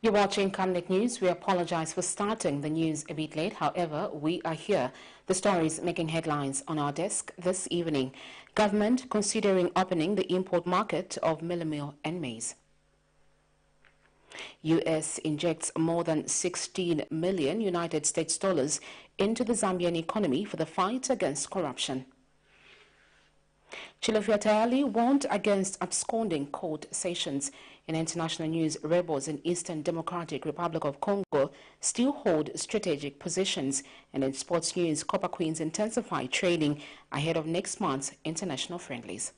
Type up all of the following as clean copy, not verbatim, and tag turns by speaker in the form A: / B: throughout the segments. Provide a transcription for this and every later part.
A: You're watching Camnet News. We apologize for starting the news a bit late. However, we are here. The stories making headlines on our desk this evening. Government considering opening the import market of meal and maize. U.S. injects more than 16 million United States dollars into the Zambian economy for the fight against corruption. CHILUFYA TAYALI warned against absconding court sessions. In international news, rebels in Eastern Democratic Republic of Congo still hold strategic positions. And in sports news, Copper Queens intensify training ahead of next month's international friendlies.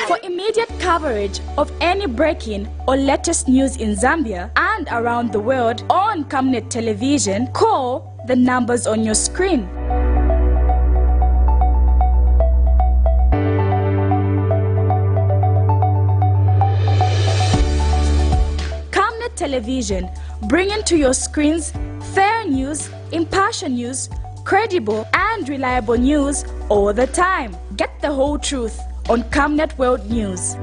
B: For immediate coverage of any breaking or latest news in Zambia and around the world on Camnet television, call the numbers on your screen. Camnet television, bringing to your screens fair news, impartial news, credible and reliable news all the time. Get the whole truth on Camnet World News.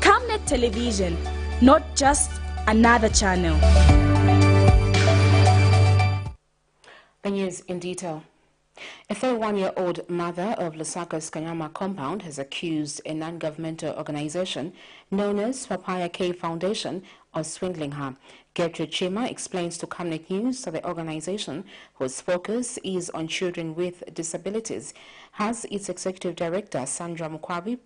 B: Camnet television, not just another channel.
A: The news in detail. A 31-year-old mother of Lusaka's Kanyama compound has accused a non-governmental organization known as Papaya K Foundation of swindling her. Gertrude Chima explains to Camnet News that the organization, whose focus is on children with disabilities, has its executive director, Sandra Mukwabi,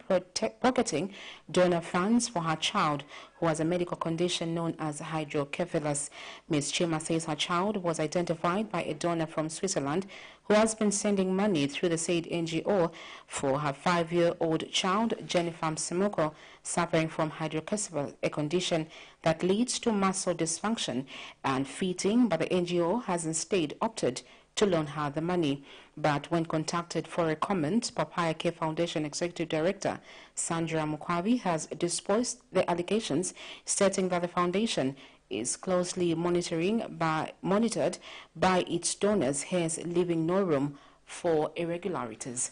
A: pocketing donor funds for her child, who has a medical condition known as hydrocephalus. Ms. Chima says her child was identified by a donor from Switzerland who has been sending money through the said NGO for her 5-year-old child, Jennifer Msimoko, suffering from hydrocephalus, a condition that leads to muscle dysfunction and feeding, but the NGO has instead opted to loan her the money. But when contacted for a comment, Papaya K Foundation Executive Director Sandra Mukwabi has disposed the allegations, stating that the foundation is closely monitored by its donors, hence leaving no room for irregularities.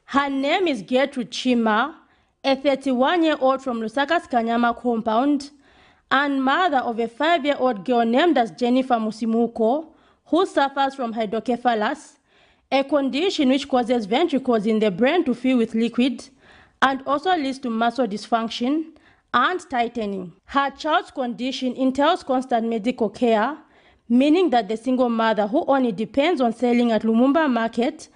C: Her name is Gertrude Chima, a 31-year-old from Lusaka's Kanyama compound and mother of a 5-year-old girl named as Jennifer Msimoko, who suffers from hydrocephalus, a condition which causes ventricles in the brain to fill with liquid and also leads to muscle dysfunction and tightening. Her child's condition entails constant medical care, meaning that the single mother, who only depends on selling at Lumumba market,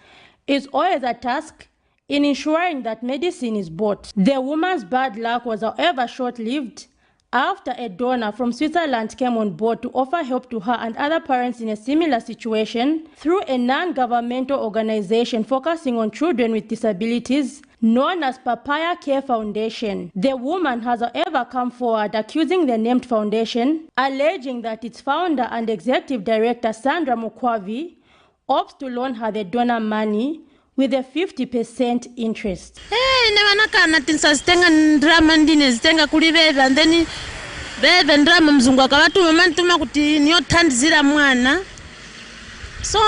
C: is always a task in ensuring that medicine is bought. The woman's bad luck was, however, short-lived after a donor from Switzerland came on board to offer help to her and other parents in a similar situation through a non-governmental organization focusing on children with disabilities known as Papaya K Foundation. The woman has, however, come forward accusing the named foundation, alleging that its founder and executive director, Sandra Mukwabi, opts to loan her the donor money with a 50% interest.
D: Nevanakana tinsazitenga ndrama ndine zitenga kuli veve and then veve ndrama mzungu akavatuma manituma kuti niyothandizira mwana. So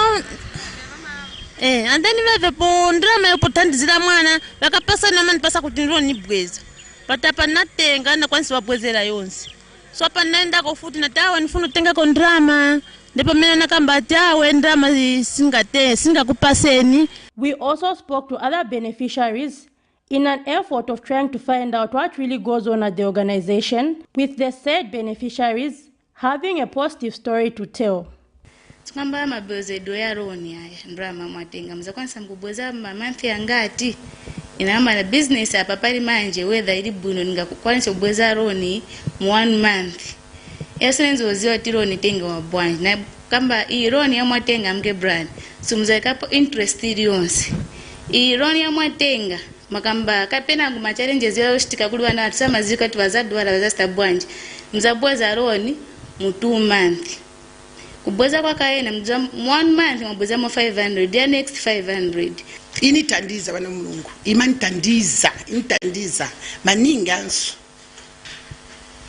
D: and then veve po ndrama yopothandizira mwana vakapasa namanipasa kuti ndiro nibweza. But apa natenga nakwanisi wabwezera yonse. So apa naenda kofuti natawa nifuna tenga ko ndrama. Ndipo mena nakambati awe ndrama singakupaseni.
C: We also spoke to other beneficiaries in an effort of trying to find out what really goes on at the organization, with the said beneficiaries having a positive story to tell.
E: Tukamba maboze doya roni haya ndrama mwatenga mzakwanisa mkuboza mamanthi angati inamba na business hapa pali manje whether ili buno ngakukwanisa kuboza roni mu 1 month. Esenzo oziwa tironi tenga wa bwanji na kamba hii roni ya mwatenga mke brand sumzaikapo interest yonse. Hii roni ya mwatenga makamba kapena nguma challenges ya shitika kuli wana atsama zika tibazadwala bazasta bwanji mzabwaza roni mu 2 month. kubweza kwa kaena mjua 1 month mabweza mo 500 the next 500
F: initandiza bana mulungu imantandiza maninganso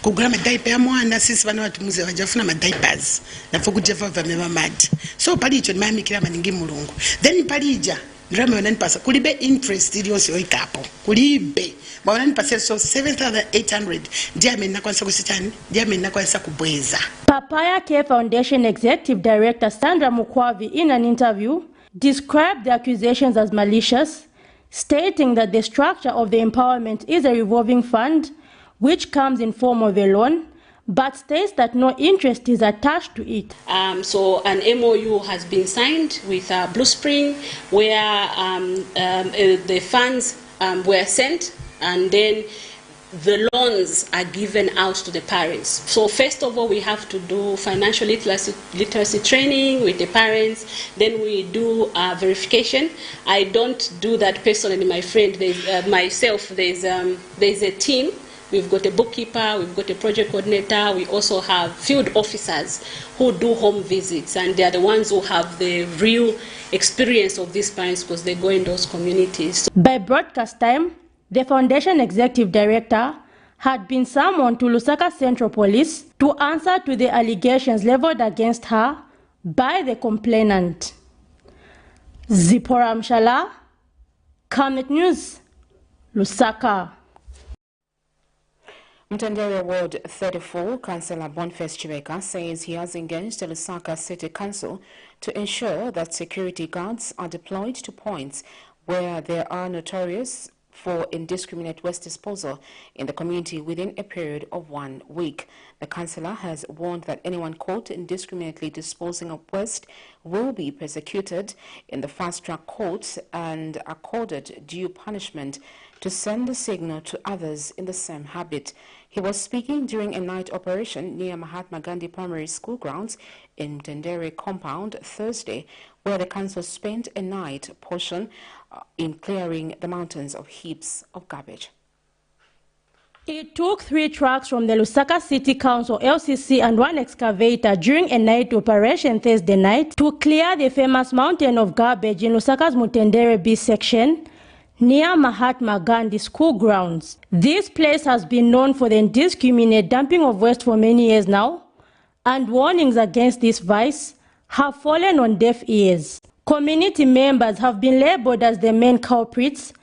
F: kugula madaipa ya mwana sisi bana watumuze wajafuna madiapers nafo kujefa vamema mad so palicho nimamikira maningi mulungu then palija ndrama wananipasa kulibe interest iliyonse oikapo kulibe wananipasa so 7,800 ndiye amenakwanisa kusitani ndiye amenakwanisa kubweza.
C: Papaya Care Foundation Executive Director Sandra Mukwavi, in an interview, described the accusations as malicious, stating that the structure of the empowerment is a revolving fund which comes in form of a loan, but states that no interest is attached to it.
G: So an MOU has been signed with Blue Spring, where the funds were sent, and then the loans are given out to the parents. So first of all, we have to do financial literacy training with the parents. Then we do verification. I don't do that personally, my friend. There's a team. We've got a bookkeeper, we've got a project coordinator, we also have field officers who do home visits, and they are the ones who have the real experience of these parents because they go in those communities.
C: By broadcast time, the foundation executive director had been summoned to Lusaka Central Police to answer to the allegations leveled against her by the complainant. Zipporah Mshala, Camnet News, Lusaka.
A: Mtendere Ward 34, Councillor Boniface Chibeka says he has engaged the Lusaka City Council to ensure that security guards are deployed to points where there are notorious for indiscriminate waste disposal in the community within a period of 1 week. The councillor has warned that anyone caught indiscriminately disposing of waste will be persecuted in the fast-track courts and accorded due punishment to send a signal to others in the same habit. He was speaking during a night operation near Mahatma Gandhi Primary School grounds in Tendere compound Thursday, where the council spent a night portion in clearing the mountains of heaps of garbage.
C: It took 3 trucks from the Lusaka City Council LCC and 1 excavator during a night operation Thursday night to clear the famous mountain of garbage in Lusaka's Mutendere B section near Mahatma Gandhi School grounds. This place has been known for the indiscriminate dumping of waste for many years now, and warnings against this vice have fallen on deaf ears. Community members have been labeled as the main culprits,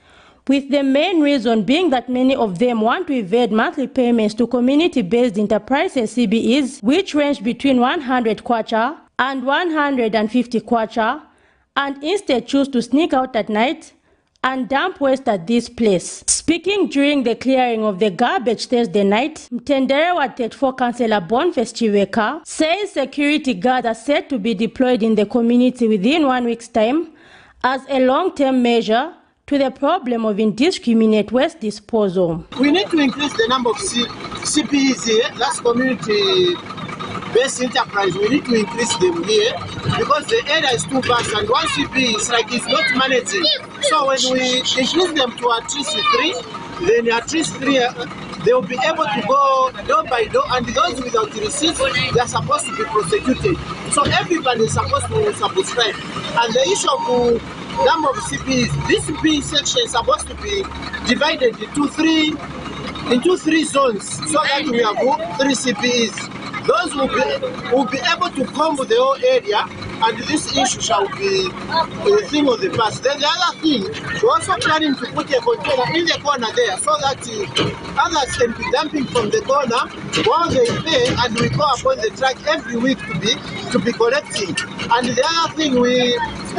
C: with the main reason being that many of them want to evade monthly payments to community-based enterprises CBEs, which range between 100 kwacha and 150 kwacha, and instead choose to sneak out at night and dump waste at this place. Speaking during the clearing of the garbage Thursday night, Mtendere Ward 34 Councillor Boniface Chibeka says security guards are set to be deployed in the community within 1 week's time as a long-term measure to the problem of indiscriminate waste disposal.
H: We need to increase the number of CPEs here, that's community-based enterprise. We need to increase them here because the area is too vast and one CPE is like it's not managing. So when we increase them to at least 3, then at least 3 they will be able to go door by door, and those without receipts, they are supposed to be prosecuted. So everybody is supposed to subscribe. And the issue of number of CPEs, this CPE section is supposed to be divided into 3 zones, so that we have 3 CPEs. Those will be able to comb the whole area, and this issue shall be a thing of the past. Then the other thing, we're also planning to put a container in the corner there, so that others can be dumping from the corner while they pay, and we go upon the truck every week to be collecting. And the other thing, we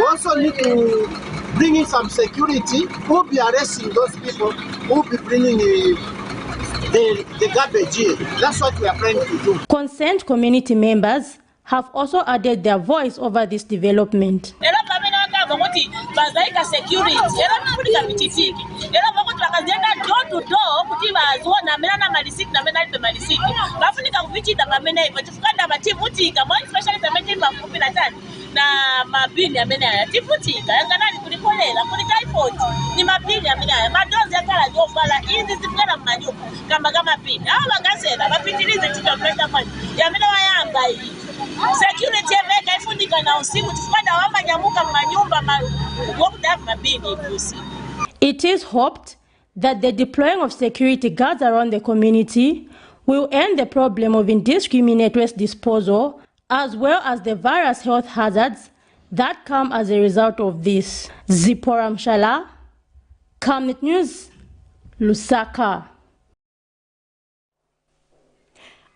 H: also need to bring in some security who will be arresting those people who will be bringing the garbage here. That's what we are trying to do.
C: Concerned community members have also added their voice over this development.
D: na mabini amenaya tifutika yanganani kulikolela kuli typhoid ni mabini amenaya madozi yakala jofala izi zifika manyuko kama pini hao bagasela bapitilize tutamleta maji yamena wayamba hii
I: Security emeka ifundika na usiku tifumana wamanyamuka manyumba wakudavu mabini ibusi.
C: It is hoped that the deploying of security guards around the community will end the problem of indiscriminate waste disposal as well as the various health hazards that come as a result of this. Zipporah Mshala, Camnet News, Lusaka.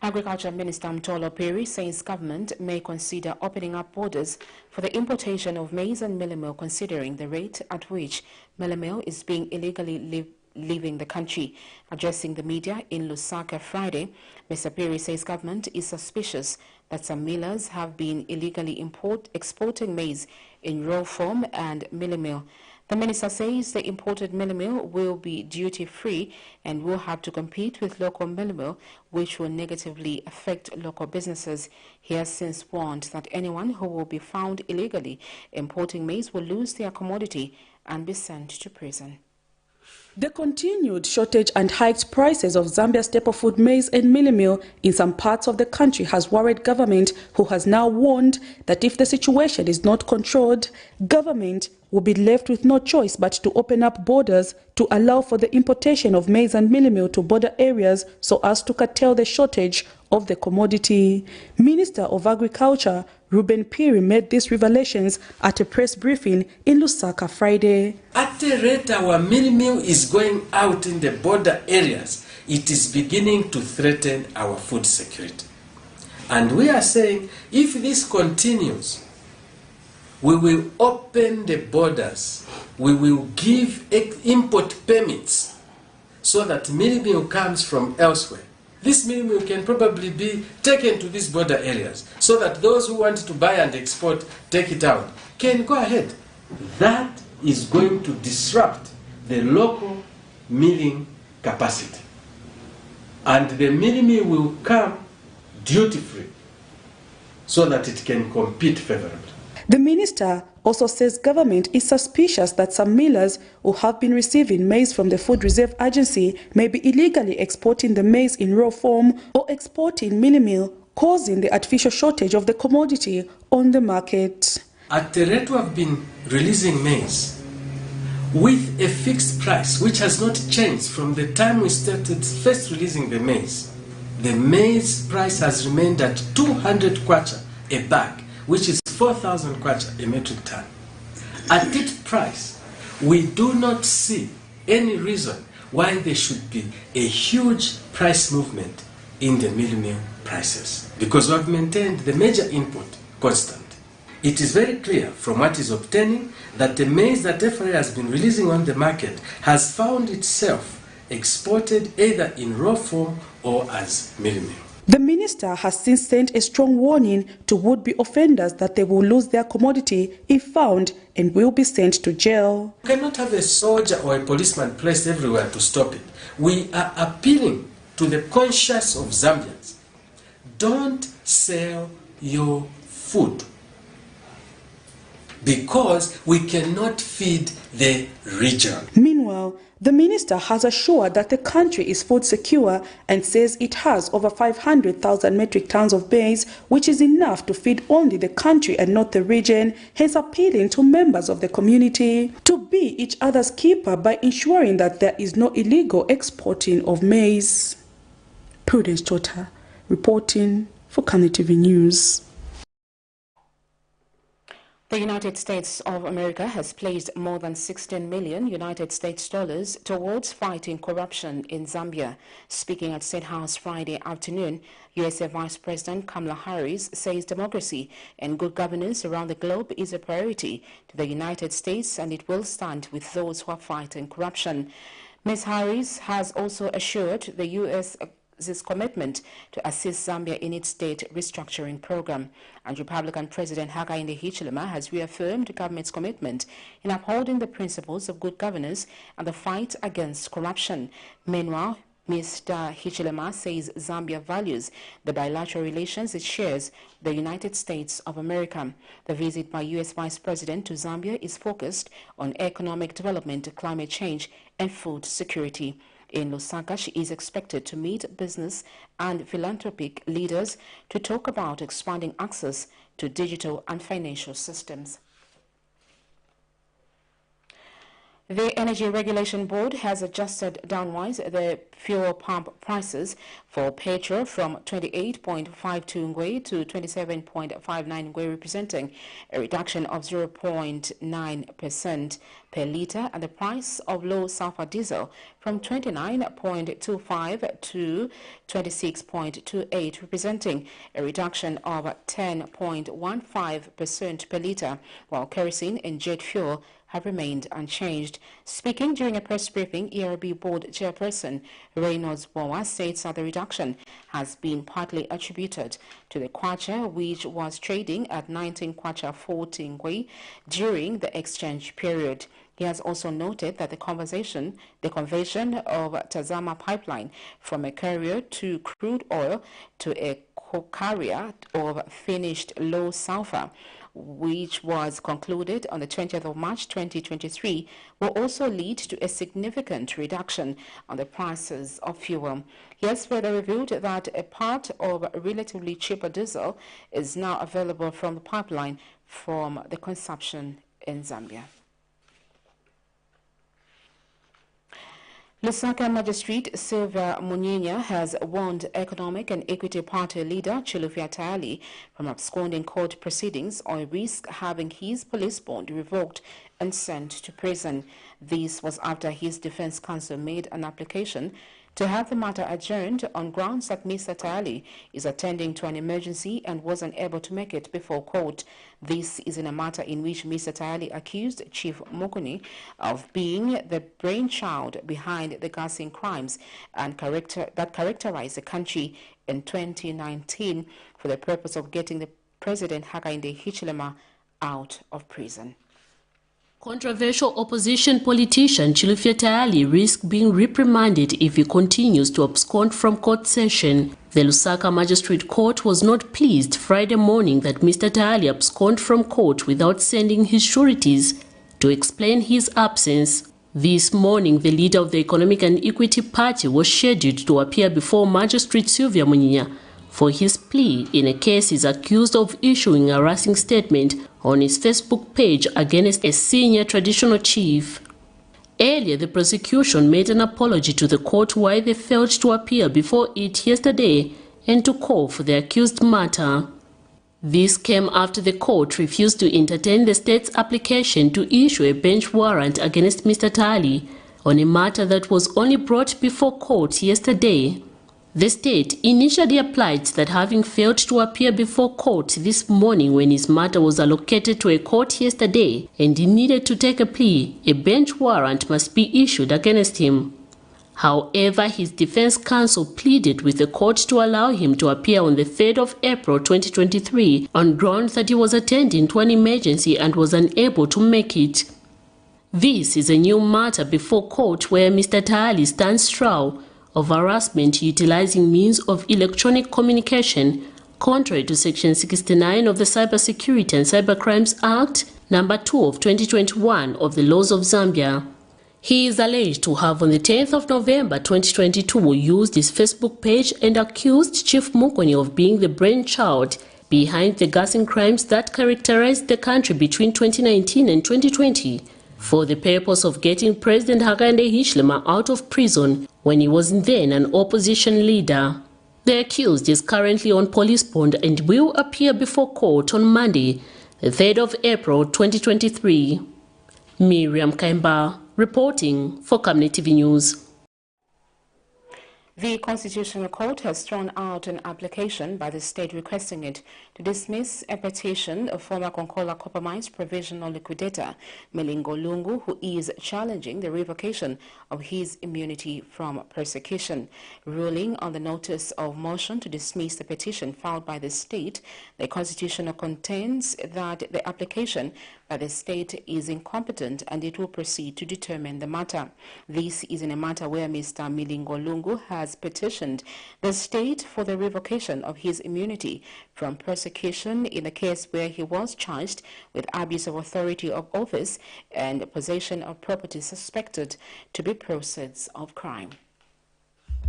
A: Agriculture Minister Mtolo Perry says government may consider opening up borders for the importation of maize and mealie meal, considering the rate at which mealie meal is being illegally leaving the country. Addressing the media in Lusaka Friday, Mr. Perry says government is suspicious that some millers have been illegally exporting maize in raw form and mealie meal. The minister says the imported mealie meal will be duty-free and will have to compete with local mealie meal, which will negatively affect local businesses. He has since warned that anyone who will be found illegally importing maize will lose their commodity and be sent to prison.
J: The continued shortage and hiked prices of Zambia's staple food maize and mealie meal in some parts of the country has worried government, who has now warned that if the situation is not controlled, government will be left with no choice but to open up borders to allow for the importation of maize and mealie meal to border areas so as to curtail the shortage of the commodity. Minister of Agriculture Ruben Piri made these revelations at a press briefing in Lusaka Friday.
K: At the rate our mealie meal is going out in the border areas, it is beginning to threaten our food security. And we are saying if this continues, we will open the borders, we will give import permits so that mealie meal comes from elsewhere. This mealie meal can probably be taken to these border areas so that those who want to buy and export, take it out, can go ahead. That is going to disrupt the local milling capacity. And the mealie meal will come duty-free so that it can compete favorably.
J: The minister also says government is suspicious that some millers who have been receiving maize from the Food Reserve Agency may be illegally exporting the maize in raw form or exporting mealie meal, causing the artificial shortage of the commodity on the market.
K: At the rate we have been releasing maize with a fixed price which has not changed from the time we started first releasing the maize price has remained at 200 kwacha a bag, which is 4,000 kwacha a metric ton. At that price, we do not see any reason why there should be a huge price movement in the mealie meal prices, because we have maintained the major input constant. It is very clear from what is obtaining that the maize that FRA has been releasing on the market has found itself exported either in raw form or as mealie meal.
J: The minister has since sent a strong warning to would-be offenders that they will lose their commodity if found and will be sent to jail.
K: You cannot have a soldier or a policeman placed everywhere to stop it. We are appealing to the conscience of Zambians. Don't sell your food, because we cannot feed the region.
J: Meanwhile, the minister has assured that the country is food secure and says it has over 500,000 metric tons of maize, which is enough to feed only the country and not the region, hence appealing to members of the community to be each other's keeper by ensuring that there is no illegal exporting of maize. Prudence Chota, reporting for Camnet TV News.
A: The United States of America has placed more than 16 million United States dollars towards fighting corruption in Zambia. Speaking at State House Friday afternoon, USA Vice President Kamala Harris says democracy and good governance around the globe is a priority to the United States, and it will stand with those who are fighting corruption. Ms. Harris has also assured the U.S. commitment to assist Zambia in its state restructuring program. And Republican President Hakainde Hichilema has reaffirmed the government's commitment in upholding the principles of good governance and the fight against corruption. Meanwhile, Mr. Hichilema says Zambia values the bilateral relations it shares with the United States of America. The visit by U.S. Vice President to Zambia is focused on economic development, climate change, and food security. in Lusaka, she is expected to meet business and philanthropic leaders to talk about expanding access to digital and financial systems. The Energy Regulation Board has adjusted downwards the fuel pump prices for petrol from 28.52 ngwe to 27.59 ngwe, representing a reduction of 0.9% per litre, and the price of low sulfur diesel from 29.25 to 26.28, representing a reduction of 10.15% per litre, while kerosene and jet fuel have remained unchanged. Speaking during a press briefing, ERB Board Chairperson Reynolds Bowa states that the reduction has been partly attributed to the kwacha, which was trading at 19 kwacha 40 ngwe during the exchange period. He has also noted that the conversion of Tazama pipeline from a carrier to crude oil to a carrier of finished low sulfur, which was concluded on the 20th of March 2023, will also lead to a significant reduction on the prices of fuel. He has further revealed that a part of relatively cheaper diesel is now available from the pipeline from the consumption in Zambia. Lusaka Magistrate Sylvia Munyinya has warned Economic and Equity Party leader CHILUFYA TAYALI from absconding court proceedings or risk having his police bond revoked and sent to prison. This was after his defense counsel made an application to have the matter adjourned on grounds that Mr. TAYALI is attending to an emergency and was unable to make it before court. This is in a matter in which Mr. TAYALI accused Chief Mukuni of being the brainchild behind the gassing crimes and that characterized the country in 2019 for the purpose of getting the President Hakainde Hichilema out of prison.
L: Controversial opposition politician CHILUFYA TAYALI risks being reprimanded if he continues to abscond from court session. The Lusaka Magistrate Court was not pleased Friday morning that Mr. TAYALI absconded from court without sending his sureties to explain his absence. This morning, the leader of the Economic and Equity Party was scheduled to appear before Magistrate Sylvia Munyinya for his plea in a case he's accused of issuing a harassing statement on his Facebook page against a senior traditional chief. Earlier, the prosecution made an apology to the court why they failed to appear before it yesterday and to call for the accused matter. This came after the court refused to entertain the state's application to issue a bench warrant against Mr. TAYALI on a matter that was only brought before court yesterday. The state initially applied that having failed to appear before court this morning when his matter was allocated to a court yesterday and he needed to take a plea, a bench warrant must be issued against him. However, his defense counsel pleaded with the court to allow him to appear on the 3rd of April 2023 on grounds that he was attending to an emergency and was unable to make it. This is a new matter before court where Mr. TAYALI stands trial of harassment utilizing means of electronic communication, contrary to Section 69 of the Cybersecurity and Cybercrimes Act No. 2 of 2021 of the laws of Zambia. He is alleged to have on the 10th of November 2022 used his Facebook page and accused Chief Mukoni of being the brainchild behind the gassing crimes that characterized the country between 2019 and 2020 for the purpose of getting President Hakainde Hichilema out of prison when he was then an opposition leader. The accused is currently on police bond and will appear before court on Monday, the 3rd of April 2023. Miriam Kaimba, reporting for Camnet TV News.
A: The Constitutional Court has thrown out an application by the state requesting it to dismiss a petition of former Konkola Copper Mines provisional liquidator Melingo Lungu, who is challenging the revocation of his immunity from persecution. Ruling on the notice of motion to dismiss the petition filed by the state, the Constitutional contends that the application by the state is incompetent and it will proceed to determine the matter. This is in a matter where Mr. Melingo Lungu has petitioned the state for the revocation of his immunity from persecution in a case where he was charged with abuse of authority of office and possession of property suspected to be proceeds of crime.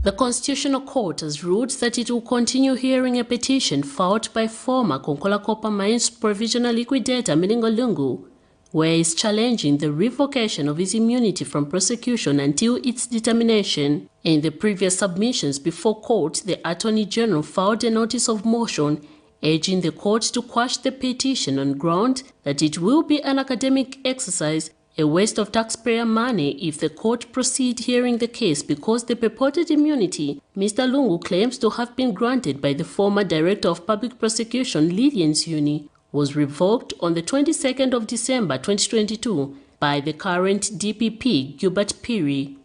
L: The Constitutional Court has ruled that it will continue hearing a petition filed by former Konkola Copper Mines Provisional Liquidator Milingo Lungu, where he is challenging the revocation of his immunity from prosecution until its determination. In the previous submissions before court, the Attorney General filed a notice of motion urging the court to quash the petition on ground that it will be an academic exercise, a waste of taxpayer money if the court proceed hearing the case because the purported immunity Mr. Lungu claims to have been granted by the former Director of Public Prosecution Lillian Zyuni was revoked on the 22nd of December 2022 by the current DPP Gilbert Piri.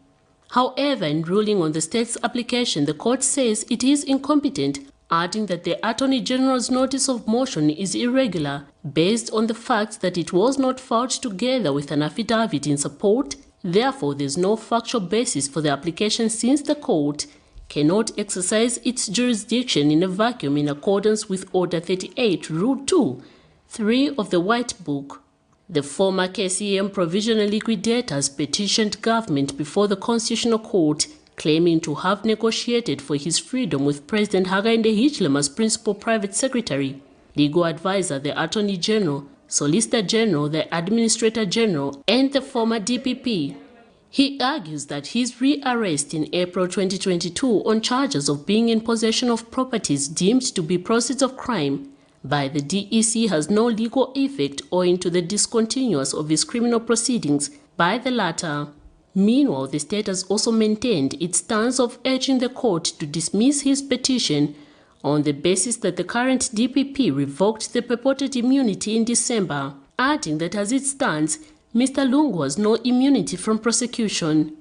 L: However, in ruling on the state's application, the court says it is incompetent, adding that the Attorney General's notice of motion is irregular based on the fact that it was not filed together with an affidavit in support. Therefore, there is no factual basis for the application since the court cannot exercise its jurisdiction in a vacuum in accordance with Order 38, Rule 2, 3 of the White Book. The former KCM provisional liquidators petitioned government before the Constitutional Court, claiming to have negotiated for his freedom with President Hakainde Hichilema's principal private secretary, legal advisor, the Attorney General, Solicitor General, the Administrator General, and the former DPP. He argues that his rearrest in April 2022 on charges of being in possession of properties deemed to be proceeds of crime by the DEC has no legal effect owing to the discontinuance of his criminal proceedings by the latter. Meanwhile, the state has also maintained its stance of urging the court to dismiss his petition on the basis that the current DPP revoked the purported immunity in December, adding that as it stands, Mr. Lungu has no immunity from prosecution.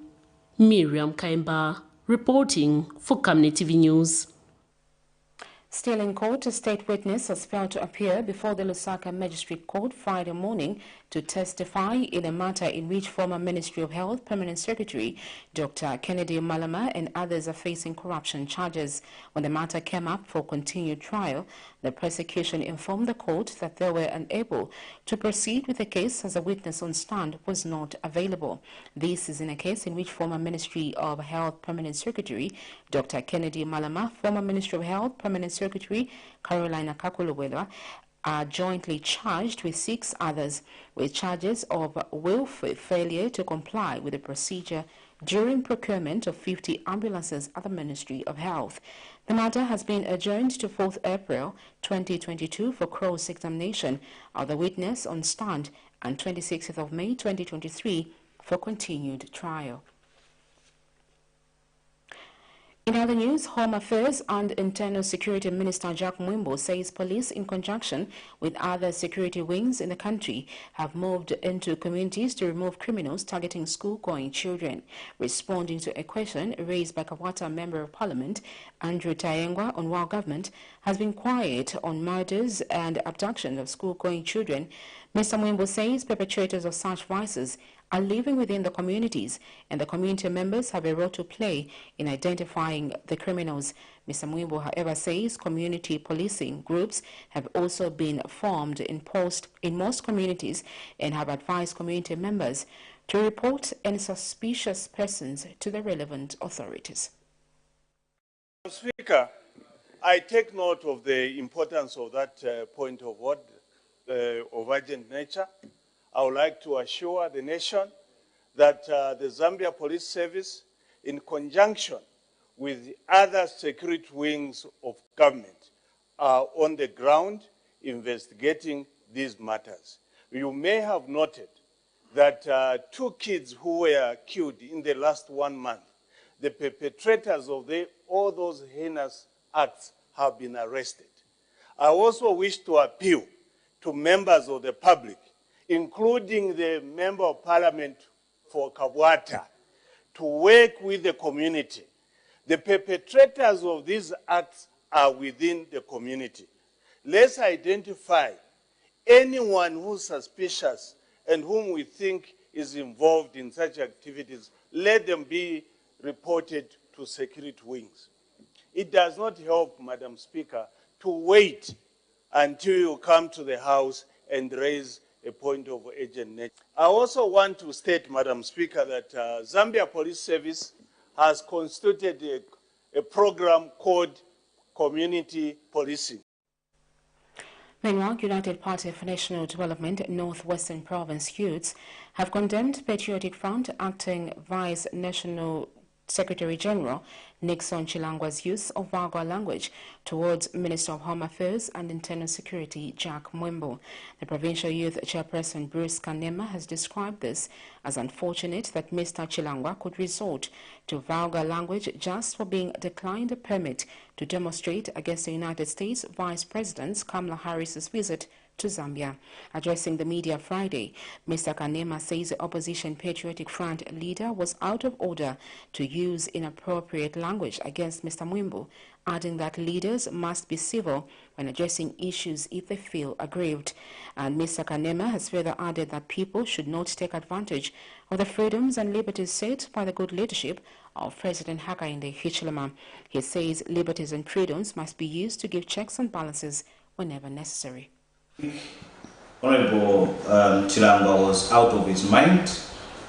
L: Miriam Kaimba, reporting for Camnet TV News.
A: Still in court, a state witness has failed to appear before the Lusaka Magistrate Court Friday morning to testify in a matter in which former Ministry of Health Permanent Secretary Dr. Kennedy Malama and others are facing corruption charges. When the matter came up for continued trial, the prosecution informed the court that they were unable to proceed with the case as a witness on stand was not available. This is in a case in which former Ministry of Health Permanent Secretary Dr. Kennedy Malama, former Ministry of Health Permanent Secretary Carolina Kakuluwelwa are jointly charged with 6 others with charges of willful failure to comply with the procedure during procurement of 50 ambulances at the Ministry of Health. The matter has been adjourned to 4th April 2022 for cross-examination of the witness on stand and 26th of May 2023 for continued trial. In other news, Home Affairs and Internal Security Minister Jack Mwimbo says police, in conjunction with other security wings in the country, have moved into communities to remove criminals targeting school-going children. Responding to a question raised by Kawata Member of Parliament Andrew Tayengwa on why government has been quiet on murders and abduction of school-going children, Mr. Mwimbo says perpetrators of such vices are living within the communities, and the community members have a role to play in identifying the criminals. Mr. Mwimbo, however, says community policing groups have also been formed in most communities and have advised community members to report any suspicious persons to the relevant authorities.
M: Speaker, I take note of the importance of that point of urgent nature. I would like to assure the nation that the Zambia Police Service, in conjunction with the other security wings of government, are on the ground investigating these matters. You may have noted that 2 kids who were killed in the last 1 month, the perpetrators of all those heinous acts have been arrested. I also wish to appeal to members of the public, including the Member of Parliament for Kabwata, to work with the community. The perpetrators of these acts are within the community. Let's identify anyone who's suspicious and whom we think is involved in such activities. Let them be reported to security wings. It does not help, Madam Speaker, to wait until you come to the House and raise a point of urgent nature. I also want to state, Madam Speaker, that Zambia Police Service has constituted a program called community policing.
A: Meanwhile, United Party for National Development Northwestern Province youths have condemned Patriotic Front Acting Vice National Secretary General Nixon Chilangwa's use of vulgar language towards Minister of Home Affairs and Internal Security Jack Mwembo. The provincial youth chairperson Bruce Kanema has described this as unfortunate that Mr. Chilangwa could resort to vulgar language just for being declined a permit to demonstrate against the United States Vice President Kamala Harris's visit to Zambia. Addressing the media Friday, Mr. Kanema says the opposition Patriotic Front leader was out of order to use inappropriate language against Mr. Mwembo, adding that leaders must be civil when addressing issues if they feel aggrieved. And Mr. Kanema has further added that people should not take advantage of the freedoms and liberties set by the good leadership of President Hakainde Hichilema. He says liberties and freedoms must be used to give checks and balances whenever necessary.
N: Honorable Chilangwa was out of his mind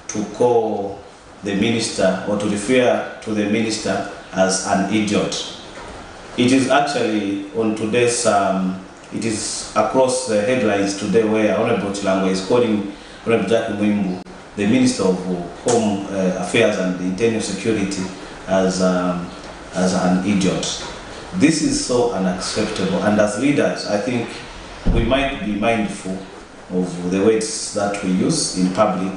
N: to call the minister or to refer to the minister as an idiot. It is actually on today's, it is across the headlines today where Honorable Chilangwa is calling Honorable Jack Mwembo, the Minister of Home Affairs and Internal Security, as an idiot. This is so unacceptable, and as leaders, I think we might be mindful of the words that we use in public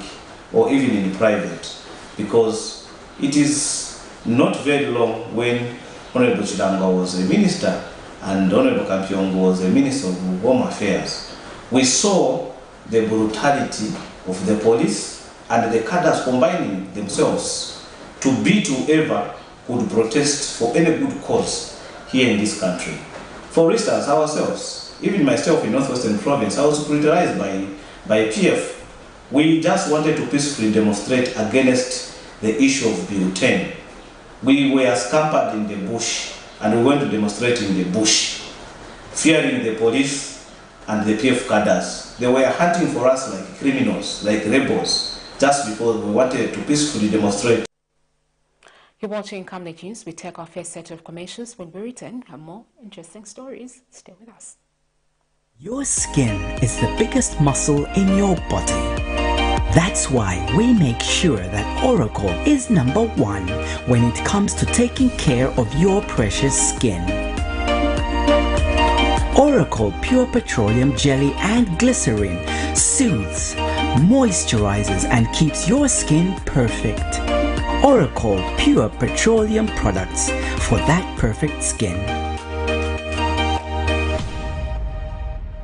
N: or even in private, because it is not very long when Honorable Chilangwa was a minister and Honorable Kampiongo was a Minister of Home Affairs. We saw the brutality of the police and the cadres combining themselves to beat whoever could protest for any good cause here in this country. For instance, ourselves, even myself in Northwestern Province, I was brutalized by PF. We just wanted to peacefully demonstrate against the issue of Bill 10. We were scampered in the bush and we went to demonstrate in the bush, fearing the police and the PF cadres. They were hunting for us like criminals, like rebels, just because we wanted to peacefully demonstrate.
A: You're watching Camnet News. We take our first set of commercials. When we return, have more interesting stories. Stay with us.
O: Your skin is the biggest muscle in your body. That's why we make sure that Oracle is #1 when it comes to taking care of your precious skin. Oracle Pure Petroleum Jelly and Glycerin soothes, moisturizes and keeps your skin perfect. Oracle Pure Petroleum products for that perfect skin.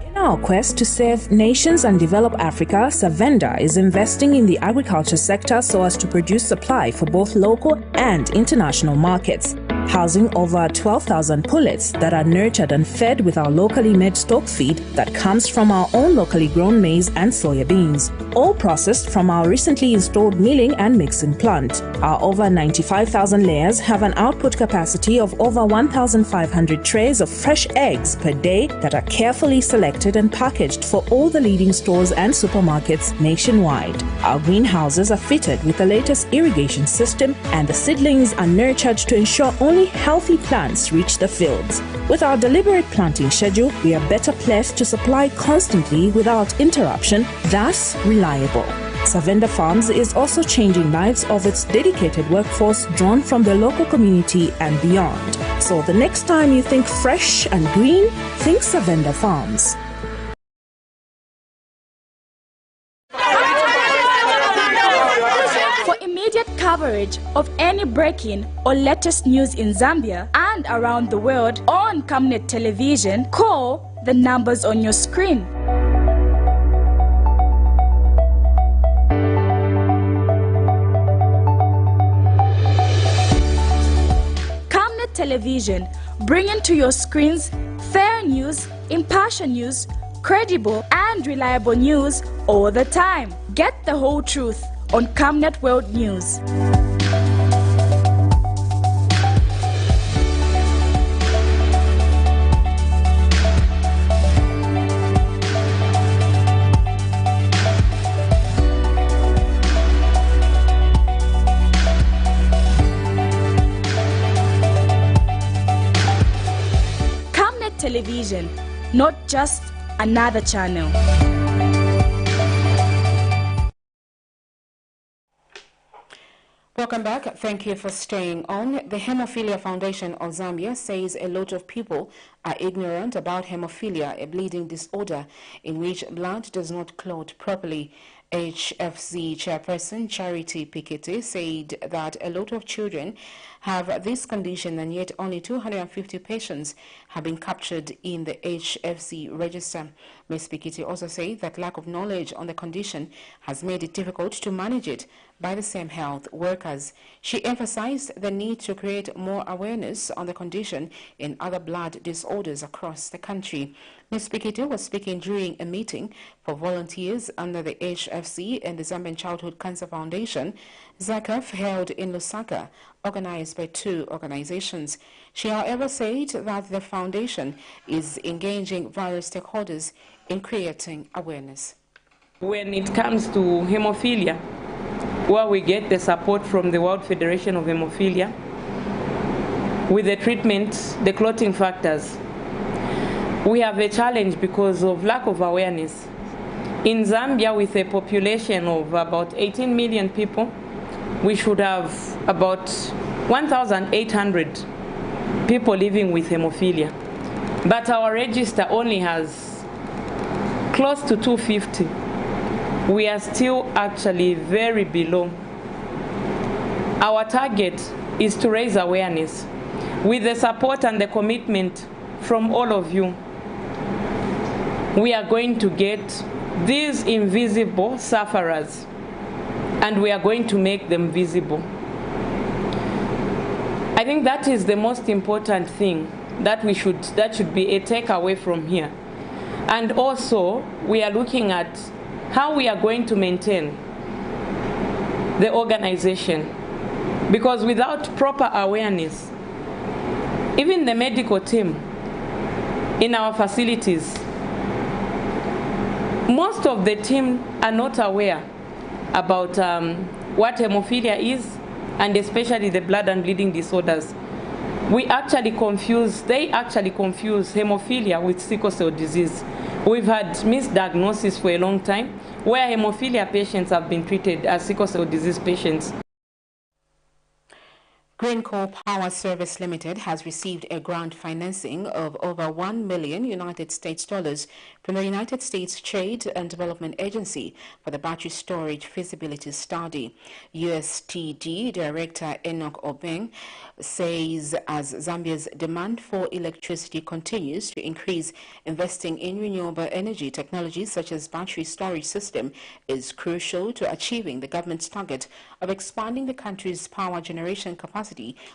P: In our quest to save nations and develop Africa, Savenda is investing in the agriculture sector so as to produce supply for both local and international markets, housing over 12,000 pullets that are nurtured and fed with our locally made stock feed that comes from our own locally grown maize and soya beans, all processed from our recently installed milling and mixing plant. Our over 95,000 layers have an output capacity of over 1,500 trays of fresh eggs per day that are carefully selected and packaged for all the leading stores and supermarkets nationwide. Our greenhouses are fitted with the latest irrigation system, and the seedlings are nurtured to ensure only healthy plants reach the fields. With our deliberate planting schedule, we are better placed to supply constantly without interruption, thus reliable. Savenda Farms is also changing lives of its dedicated workforce drawn from the local community and beyond. So the next time you think fresh and green, think Savenda Farms.
B: For immediate coverage of any breaking or latest news in Zambia and around the world on Camnet Television, call the numbers on your screen. Camnet Television, bringing to your screens fair news, impartial news, credible and reliable news all the time. Get the whole truth on Camnet World News. Television, not just another channel.
A: Welcome back. Thank you for staying on. The Hemophilia Foundation of Zambia says a lot of people are ignorant about hemophilia, a bleeding disorder in which blood does not clot properly. HFZ chairperson Charity Piketty said that a lot of children have this condition, and yet only 250 patients have been captured in the HFZ register. Ms. Piketty also said that lack of knowledge on the condition has made it difficult to manage it by the same health workers. She emphasized the need to create more awareness on the condition in other blood disorders across the country. Ms. Piketty was speaking during a meeting for volunteers under the HFC and the Zambian Childhood Cancer Foundation, ZACAF, held in Lusaka, organized by two organizations. She, however, said that the foundation is engaging various stakeholders in creating awareness.
Q: When it comes to hemophilia, where we get the support from the World Federation of Hemophilia, with the treatment, the clotting factors, we have a challenge because of lack of awareness. In Zambia, with a population of about 18 million people, we should have about 1,800 people living with hemophilia. But our register only has close to 250. We are still actually very below. Our target is to raise awareness with the support and the commitment from all of you. We are going to get these invisible sufferers and we are going to make them visible. I think that is the most important thing that should be a takeaway from here. And also, we are looking at how we are going to maintain the organization. Because without proper awareness, even the medical team in our facilities, most of the team are not aware about what hemophilia is, and especially the blood and bleeding disorders. They actually confuse hemophilia with sickle cell disease. We've had misdiagnosis for a long time, where hemophilia patients have been treated as sickle cell disease patients.
A: Greencore Power Service Limited has received a grant financing of over $1 million United States from the United States Trade and Development Agency for the battery storage feasibility study. USTD Director Enoch Obeng says as Zambia's demand for electricity continues to increase, investing in renewable energy technologies such as battery storage system is crucial to achieving the government's target of expanding the country's power generation capacity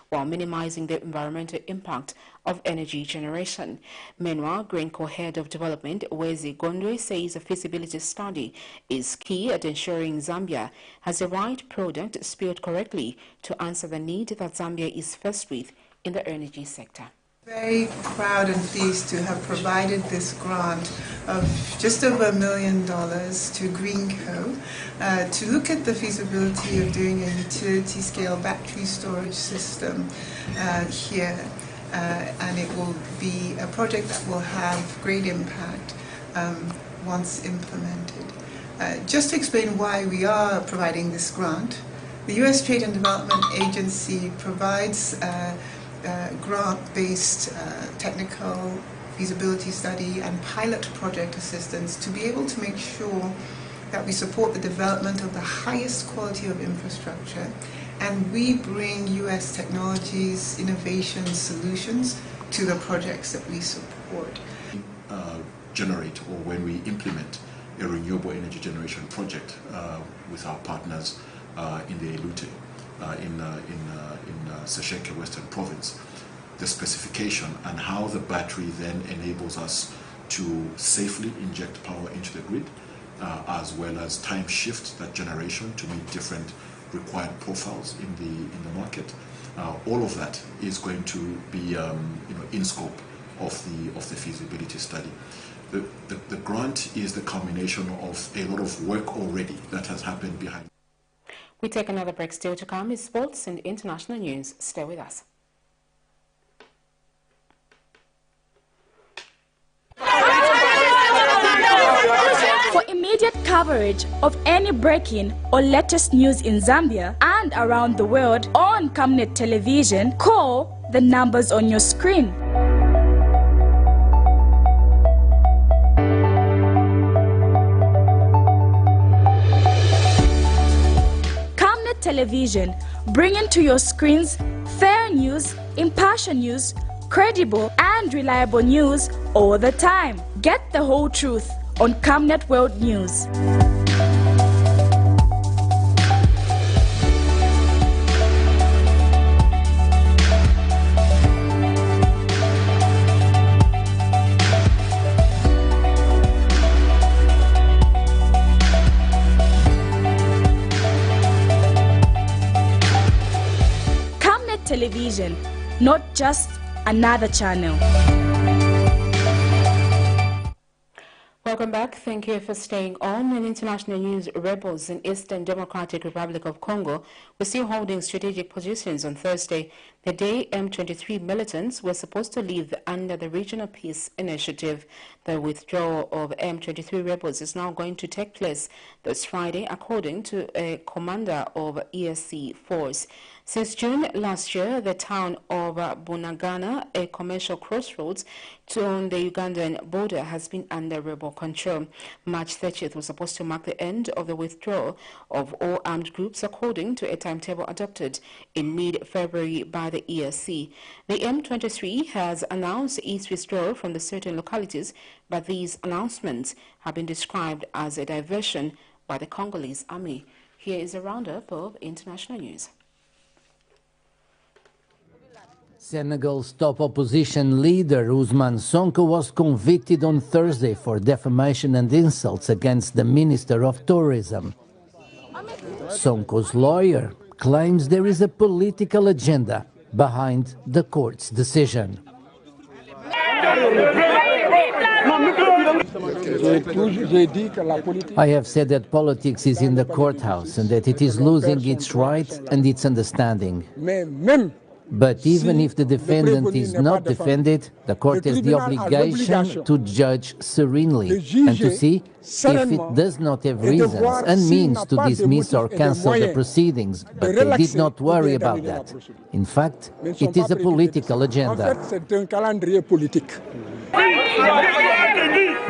A: while minimizing the environmental impact of energy generation. Meanwhile, Greencore Head of Development, Wezi Gondwe, says a feasibility study is key at ensuring Zambia has the right product spilled correctly to answer the need that Zambia is faced with in the energy sector.
R: Very proud and pleased to have provided this grant of just over $1 million to Greenco to look at the feasibility of doing a utility scale battery storage system here. And it will be a project that will have great impact once implemented. Just to explain why we are providing this grant, the U.S. Trade and Development Agency provides grant-based technical feasibility study and pilot project assistance to be able to make sure that we support the development of the highest quality of infrastructure, and we bring U.S. technologies, innovation, solutions to the projects that we support.
S: Generate, or when we implement a renewable energy generation project with our partners in the Elute, in Sesheke Western Province, the specification and how the battery then enables us to safely inject power into the grid, as well as time shift that generation to meet different required profiles in the market. All of that is going to be in scope of the feasibility study. The grant is the culmination of a lot of work already that has happened behind.
A: We take another break. Still to come is sports and international news. Stay with us.
B: coverage of any breaking or latest news in Zambia and around the world on Camnet television, call the numbers on your screen. Camnet television, bringing to your screens fair news, impartial news, credible and reliable news all the time. Get the whole truth on Camnet World News. Camnet Television, not just another channel.
A: Welcome back. Thank you for staying on. In international news, rebels in Eastern Democratic Republic of Congo were still holding strategic positions on Thursday, the day M23 militants were supposed to leave under the Regional Peace Initiative. The withdrawal of M23 rebels is now going to take place this Friday, according to a commander of ESC force. Since June last year, the town of Bunagana, a commercial crossroads on the Ugandan border, has been under rebel control. March 30th was supposed to mark the end of the withdrawal of all armed groups, according to a timetable adopted in mid-February by the ESC. The M23 has announced its withdrawal from the certain localities, but these announcements have been described as a diversion by the Congolese army. Here is a roundup of international news.
T: Senegal's top opposition leader, Ousmane Sonko, was convicted on Thursday for defamation and insults against the Minister of Tourism. Sonko's lawyer claims there is a political agenda behind the court's decision. I have said that politics is in the courthouse and that it is losing its rights and its understanding. But even if the defendant is not defended, the court has the obligation to judge serenely and to see if it does not have reasons and means to dismiss or cancel the proceedings, but they did not worry about that. In fact, it is a political agenda.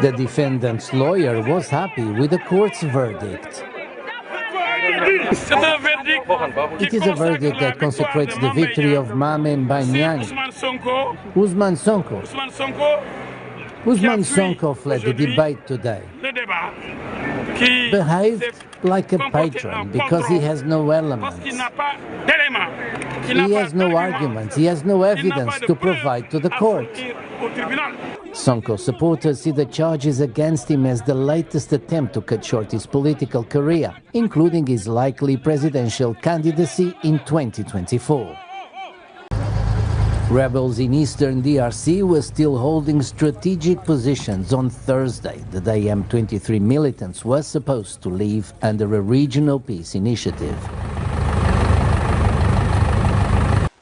T: The defendant's lawyer was happy with the court's verdict. It is a verdict that consecrates the victory of Mame Banyang. Ousmane Sonko fled the debate today. Behaved like a patron because he has no elements. He has no arguments, he has no evidence to provide to the court. Sonko supporters see the charges against him as the latest attempt to cut short his political career, including his likely presidential candidacy in 2024. Rebels in eastern DRC were still holding strategic positions on Thursday, the day M23 militants were supposed to leave under a regional peace initiative.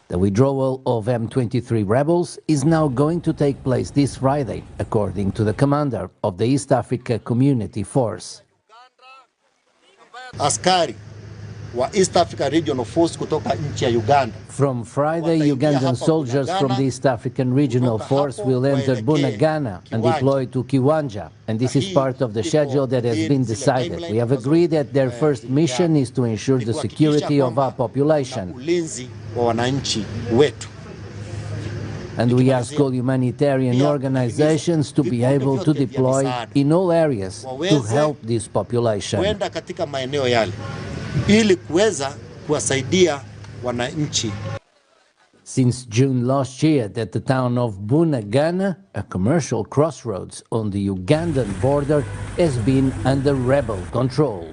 T: The withdrawal of M23 rebels is now going to take place this Friday, according to the commander of the East Africa Community Force.
U: Askari wa East Africa Regional Force kutoka nchi ya Uganda.
T: From Friday, Ugandan soldiers from the East African Regional Force will enter Bunagana and deploy to Kiwanja, and this is part of the schedule that has been decided. We have agreed that their first mission is to ensure the security of our population. And we ask all humanitarian organizations to be able to deploy in all areas to help this population. Since June last year, that the town of Bunagana, a commercial crossroads on the Ugandan border, has been under rebel control.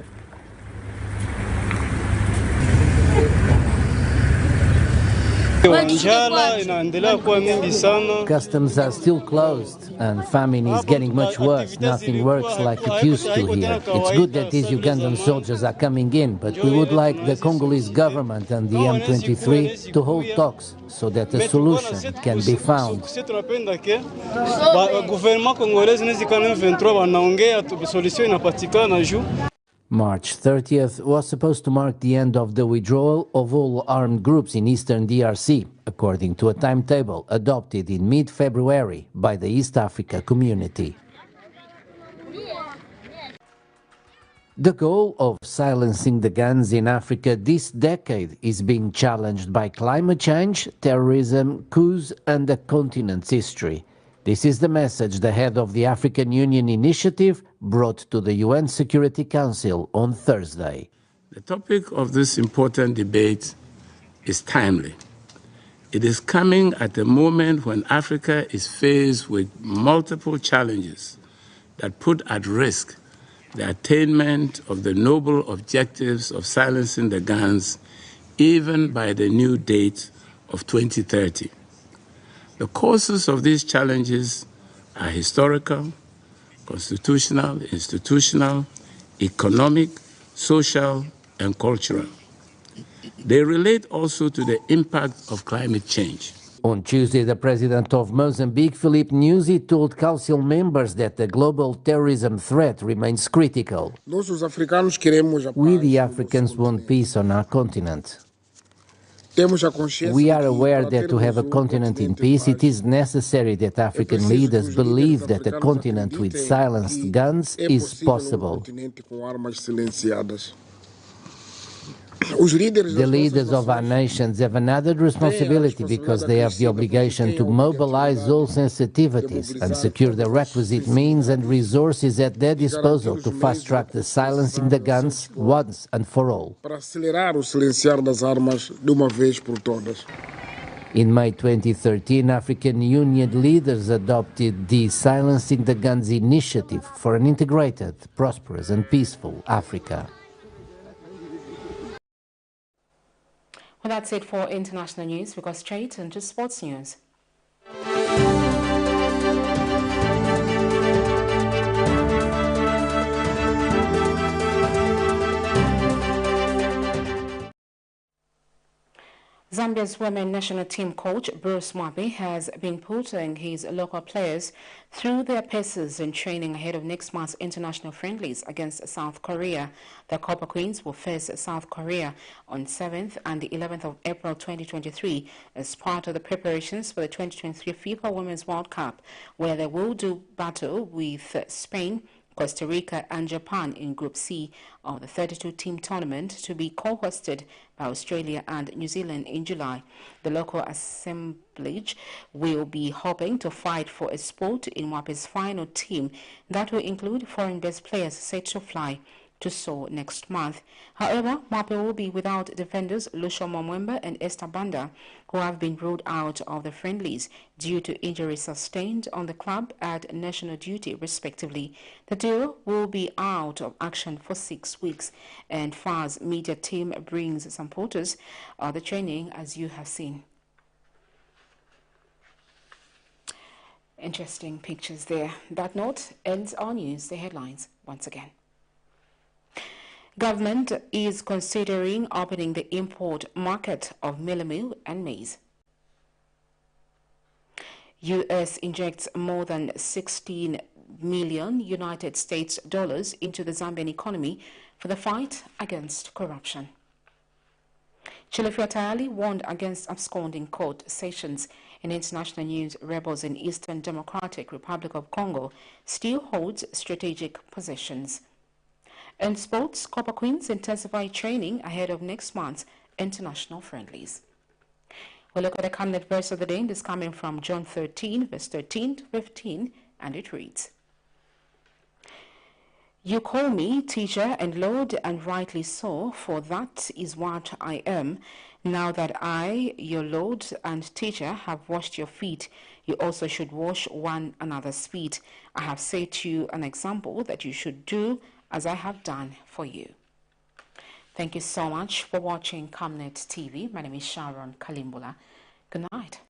T: Customs are still closed and famine is getting much worse. Nothing works like it used to here. It's good that these Ugandan soldiers are coming in, but we would like the Congolese government and the M23 to hold talks so that a solution can be found. March 30th was supposed to mark the end of the withdrawal of all armed groups in eastern DRC, according to a timetable adopted in mid-February by the East Africa community. The goal of silencing the guns in Africa this decade is being challenged by climate change, terrorism, coups, and the continent's history. This is the message the head of the African Union initiative brought to the UN Security Council on Thursday.
E: The topic of this important debate is timely. It is coming at a moment when Africa is faced with multiple challenges that put at risk the attainment of the noble objectives of silencing the guns, even by the new date of 2030. The causes of these challenges are historical, constitutional, institutional, economic, social, and cultural. They relate also to the impact of climate change.
T: On Tuesday, the president of Mozambique, Filipe Nyusi, told council members that the global terrorism threat remains critical. We, the Africans, want peace on our continent. We are aware that to have a continent in peace, it is necessary that African leaders believe that a continent with silenced guns is possible. The leaders of our nations have another responsibility because they have the obligation to mobilize all sensitivities and secure the requisite means and resources at their disposal to fast-track the silencing the guns once and for all. In May 2013, African Union leaders adopted the Silencing the Guns initiative for an integrated, prosperous and peaceful Africa.
A: Well, that's it for international news. We go straight into sports news. Zambia's women national team coach Bruce Mwabi has been putting his local players through their paces in training ahead of next month's international friendlies against South Korea. The Copper Queens will face South Korea on 7th and the 11th of April 2023 as part of the preparations for the 2023 FIFA Women's World Cup, where they will do battle with Spain, Costa Rica and Japan in Group C of the 32-team tournament to be co-hosted by Australia and New Zealand in July. The local assemblage will be hoping to fight for a spot in Mwapi's final team that will include foreign-based players set to fly to Seoul next month. However, Mwapi will be without defenders Lucio Mwemba and Esther Banda, who have been ruled out of the friendlies due to injuries sustained on the club at national duty, respectively. The duo will be out of action for 6 weeks, and FAR's media team brings some photos of the training, as you have seen. Interesting pictures there. That note ends our news. The headlines once again. Government is considering opening the import market of meal and maize. U.S. injects more than 16 million United States dollars into the Zambian economy for the fight against corruption. CHILUFYA TAYALI warned against absconding court sessions. In international news, rebels in Eastern Democratic Republic of Congo still holds strategic positions. In sports, Copper Queens intensify training ahead of next month's international friendlies. We'll look at the Camnet verse of the day. This coming from John 13, verse 13 to 15, and it reads, "You call me teacher and Lord, and rightly so, for that is what I am. Now that I, your Lord and teacher, have washed your feet, you also should wash one another's feet. I have set to you an example that you should do as I have done for you." Thank you so much for watching Camnet TV. My name is Sharon Kalimbula. Good night.